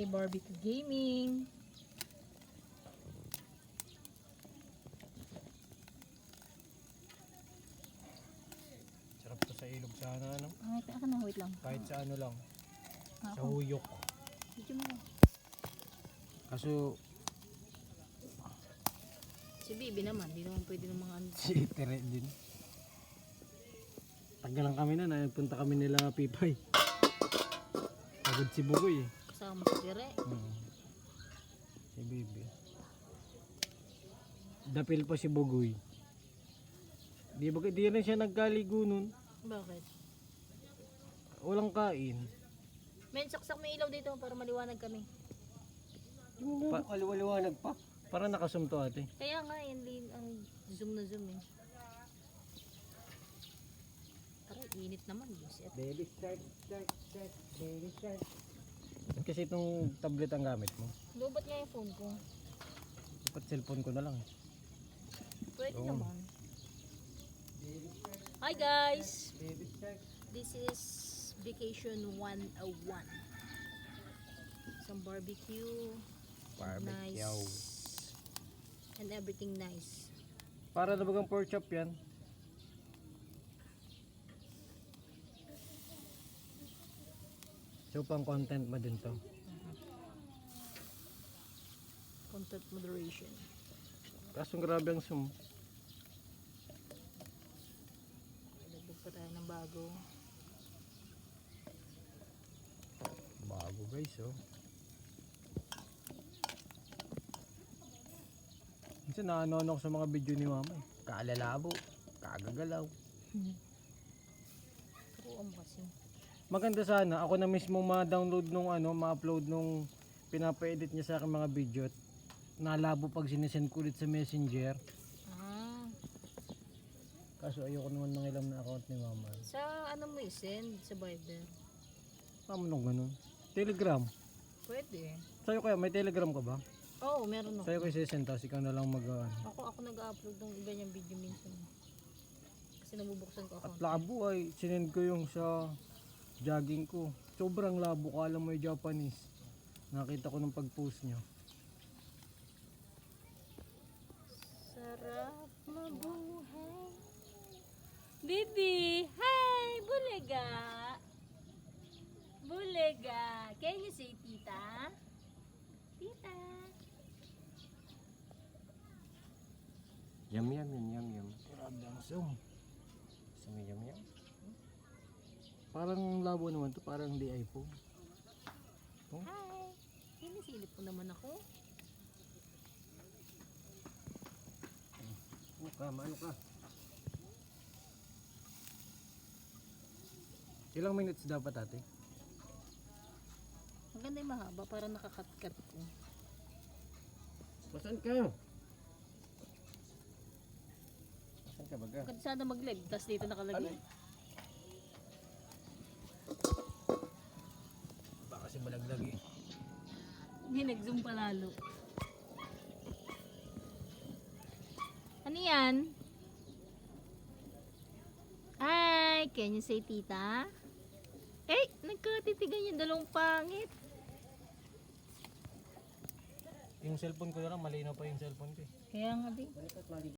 Barbecue Gaming. Sarap to sa ilog sana, ano? Ay, ka na, wait lang. Kahit sa ano lang. Sa Ako. huyok. Video mo. Kaso, Si Bibi naman, di naman pwede ng mga ano. si Tere din. Tagal lang kami na, nagpunta kami nila Pipay. Pagod si Bugoy eh. Kasama si Dire. Si Bibi. Dapil pa si Bugoy. Di rin siya nagkaligo nun. Bakit? Walang kain. Men, saksak may ilaw dito para maliwanag kami. Kaliwaliwanag pa. Para nakasumto ate. Kaya nga, yan ang zoom na zoom eh. Tara, init naman. Buset. Baby shark, baby shark. Kasi itong tablet ang gamit mo. Lubat nga yung phone ko. Dapat cellphone ko na lang. Pwede Oo. naman. Hi guys! Baby shark. This is Vacation 101. Some barbecue. Barbecue. Nice. And everything nice. Para na bagang pork chop yan. So pang content mo din to. Content moderation. Kaso grabe ang zoom. Dagdag pa tayo ng bago. Bago guys oh. Minsan naano ako sa mga video ni mama eh. Kaalalabo, kagagalaw. Turuan mo kasi. Maganda sana ako na mismo ma-download nung ano, ma-upload nung pinapa-edit niya sa akin mga video at nalabo pag sinesend ko ulit sa Messenger. Ah, Kaso ayoko naman ng ilang na account ni mama. sa ano mo i-send? Sa Viber? Paano ganun? Telegram. Pwede. Sa'yo kaya may Telegram ka ba? Oo, meron ako. Sa'yo ko isesend tapos ikaw na lang Ako nag-upload ng iba niyang video minsan. Kasi nabubuksan ko At account. labo ay sinend ko yung sa jogging ko. Sobrang labo, kala mo yung Japanese. Nakita ko nung pag-post nyo. Sarap mabuhay. Bibi! Hi! Bulega! Bulega! Can you say tita? Tita! Yum. Grabe ang zoom. Gusto mo yum. Parang labo naman to, parang di iPhone. Oh. Hi! Sinisilip mo naman ako. Ano ka? Ilang minutes dapat ate? Maganda yung mahaba para nakakat-cut ko. Saan ka? Saan ka baga? Maganda sana mag-live, tapos dito nakalagay. Baka kasi malaglag eh. Hindi, nag-zoom pa lalo. Ano yan? Hi! Can you say tita? Eh, nagkatitigan yung dalawang pangit. Yung cellphone ko na lang, malinaw pa yung cellphone ko eh. Kaya nga din.